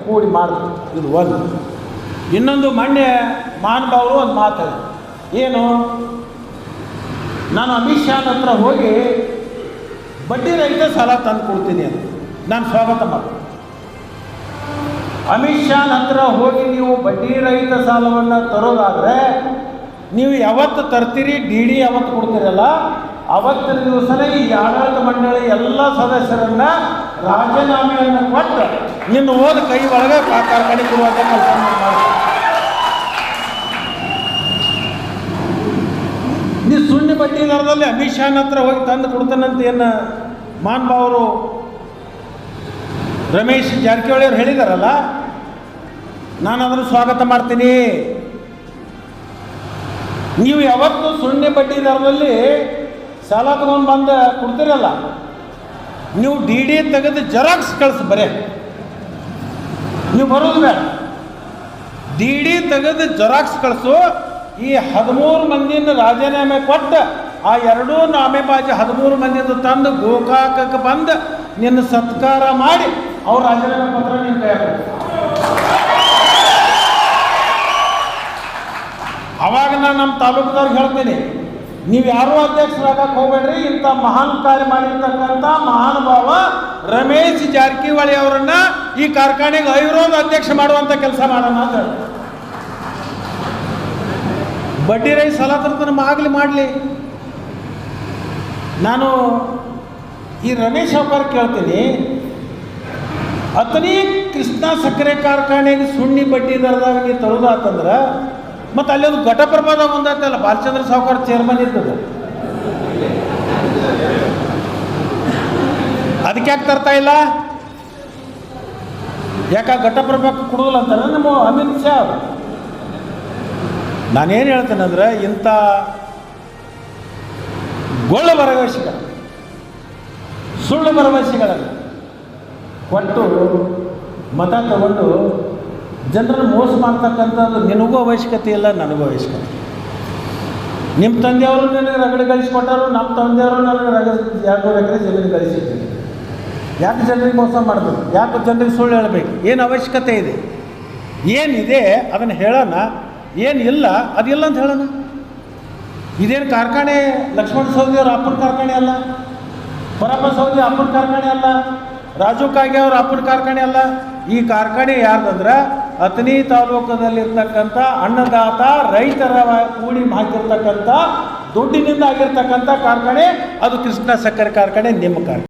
ಕೂಡಿ ಮಾಡ್ತು. ಇದು ಒಂದು. ಇನ್ನೊಂದು ಮೊನ್ನೆ ಮಹಾನುಭಾವರು ಒಂದು ಮಾತು ಏನು, ನಾನು ಅಮಿತ್ ಶಾ ಹತ್ರ ಹೋಗಿ ಬಡ್ಡಿ ರಹಿತ ಸಾಲ ತಂದು ಕೊಡ್ತೀನಿ ಅಂತ ನಾನು ಸ್ವಾಗತ ಮಾಡ್ತೀನಿ. ಅಮಿತ್ ಶಾ ಹತ್ರ ಹೋಗಿ ನೀವು ಬಡ್ಡಿ ರಹಿತ ಸಾಲವನ್ನು ತರೋದಾದರೆ ನೀವು ಯಾವತ್ತು ತರ್ತೀರಿ, ಡಿ ಯಾವತ್ತು ಕೊಡ್ತೀರಲ್ಲ ಅವತ್ತಿನ ದಿವಸನೇ ಈ ಆಡಳಿತ ಮಂಡಳಿ ಎಲ್ಲ ಸದಸ್ಯರನ್ನು ರಾಜೀನಾಮೆಯನ್ನು ಕೊಟ್ಟು ನಿನ್ನ ಹೋದ ಕೈ ಒಳಗೆ ಕಾರ್ಖಾನೆ ಕೊಡುವಂಥ ಕೆಲಸ ಮಾಡ್ತಾರೆ. ನೀವು ಸುಳ್ಳು ಬಡ್ಡಿ ದರದಲ್ಲಿ ಅಮಿತ್ ಶಾ ಹತ್ರ ಹೋಗಿ ತಂದು ಕೊಡ್ತಾನಂತ ಏನು ಮಹಾನುಭಾವರು ರಮೇಶ್ ಜಾರಕಿಹೊಳಿ ಅವರು ಹೇಳಿದಾರಲ್ಲ, ನಾನು ಅದನ್ನು ಸ್ವಾಗತ ಮಾಡ್ತೀನಿ. ನೀವು ಯಾವತ್ತು ಸುಳ್ಳು ಬಡ್ಡಿ ದರದಲ್ಲಿ ಸಾಲ ತಗೊಂಡು ಬಂದು ಕೊಡ್ತೀರಲ್ಲ, ನೀವು ಡಿ ತೆಗೆದು ಜೆರಾಕ್ಸ್ ಕಳಿಸಿ ಬರೇ, ನೀವು ಬರೋದು ಬೇಡ, ಡಿ ತೆಗೆದು ಜೆರಾಕ್ಸ್ ಕಳಿಸು. ಈ 13 ಮಂದಿನ ರಾಜೀನಾಮೆ ಕೊಟ್ಟು ಆ ಎರಡೂ ನಾಮೆಬಾಜಿ 13 ಮಂದಿಯಿಂದ ತಂದು ಗೋಕಾಕಕ್ಕೆ ಬಂದು ನಿನ್ನ ಸತ್ಕಾರ ಮಾಡಿ ಅವ್ರ ರಾಜೀನಾಮೆ ಪತ್ರ ನಿನ್ನ ಕೈ ಅವಾಗ ನಾನು ನಮ್ಮ ತಾಲೂಕದವ್ರಿಗೆ ಹೇಳ್ತೀನಿ, ನೀವು ಯಾರೂ ಅಧ್ಯಕ್ಷರಾಗಕ್ಕೆ ಹೋಗ್ಬೇಡ್ರಿ. ಇಂಥ ಮಹಾನ್ ಕಾರ್ಯ ಮಾಡಿರ್ತಕ್ಕಂಥ ಮಹಾನುಭಾವ ರಮೇಶ್ ಜಾರಕಿಹೊಳಿ ಅವರನ್ನು ಈ ಕಾರ್ಖಾನೆಗೆ ಅವಿರೋಧ ಅಧ್ಯಕ್ಷ ಮಾಡುವಂಥ ಕೆಲಸ ಮಾಡೋಣ ಅಂತ ಹೇಳಿ. ಬಡ್ಡಿ ರಹಿತ ಸಾಲ ತರ್ತಾನೆ ಆಗಲಿ ಮಾಡಲಿ. ನಾನು ಈ ರಮೇಶ್ ಅವ್ರ ಕೇಳ್ತೀನಿ, ಅತನಿ ಕೃಷ್ಣ ಸಕ್ಕರೆ ಕಾರ್ಖಾನೆಗೆ ಸುಣ್ಣಿ ಬಡ್ಡಿ ದರದಾಗ ನೀವು ತರೋದಾತಂದ್ರೆ ಮತ್ತು ಅಲ್ಲಿ ಒಂದು ಘಟಪ್ರಭಾದ ಮುಂದಾಯ್ತಲ್ಲ, ಬಾಲಚಂದ್ರ ಸಾವ್ಕಾರ ಚೇರ್ಮನ್ ಇರ್ತದೆ, ಅದಕ್ಕೆ ಯಾಕೆ ತರ್ತಾ ಇಲ್ಲ? ಯಾಕೆ ಘಟಪ್ರಭಾಕ್ಕೆ ಕೊಡೋದಿಲ್ಲ ಅಂತಾರೆ ನಮ್ಮ ಅಮಿತ್ ಶಾ ಅವರು. ನಾನೇನು ಹೇಳ್ತೇನೆಂದ್ರೆ, ಇಂಥ ಗೊಳ್ಳು ಭರವಸೆಗಳು, ಸುಳ್ಳು ಭರವಸೆಗಳನ್ನು ಕೊಟ್ಟು ಮತ ತಗೊಂಡು ಜನರನ್ನು ಮೋಸ ಮಾಡ್ತಕ್ಕಂಥದ್ದು ನಿನಗೂ ಅವಶ್ಯಕತೆ ಇಲ್ಲ, ನನಗೂ ಅವಶ್ಯಕತೆ. ನಿಮ್ಮ ತಂದೆಯವರು ನನಗೆ ರಗಡೆ ಗಳಿಸ್ಕೊಟ್ಟರು, ನಮ್ಮ ತಂದೆಯವರು ನನಗೆ 200 ಎಕರೆ ಜಮೀನು ಗಳಿಸಿದ್ದೀನಿ. ಯಾಕೆ ಜನರಿಗೆ ಮೋಸ ಮಾಡಬೇಕು? ಯಾಕೆ ಜನರಿಗೆ ಸುಳ್ಳು ಹೇಳಬೇಕು? ಏನು ಅವಶ್ಯಕತೆ ಇದೆ? ಏನಿದೆ ಅದನ್ನು ಹೇಳೋಣ, ಏನಿಲ್ಲ ಅದಿಲ್ಲ ಅಂತ ಹೇಳೋಣ. ಇದೇನು ಕಾರ್ಖಾನೆ ಲಕ್ಷ್ಮಣ ಸವದಿ ಅವ್ರ ಅಪ್ಪನ ಕಾರ್ಖಾನೆ ಅಲ್ಲ, ಪರಪ್ಪ ಸವದಿ ಅಪ್ಪನ ಕಾರ್ಖಾನೆ ಅಲ್ಲ, ರಾಜು ಕಾಗೆ ಅವ್ರ ಅಪ್ಪನ ಕಾರ್ಖಾನೆ ಅಲ್ಲ. ಈ ಕಾರ್ಖಾನೆ ಯಾರ್ದಂದ್ರೆ ಅಥಣಿ ತಾಲೂಕದಲ್ಲಿರ್ತಕ್ಕಂಥ ಅನ್ನದಾತ ರೈತರ ಕೂಡಿ ಹಾಕಿರ್ತಕ್ಕಂಥ ದುಡ್ಡಿನಿಂದ ಆಗಿರ್ತಕ್ಕಂಥ ಕಾರ್ಖಾನೆ, ಅದು ಕೃಷ್ಣ ಸಕ್ಕರೆ ಕಾರ್ಖಾನೆ, ನಿಮ್ಮ ಕಾರ್ಖಾನೆ.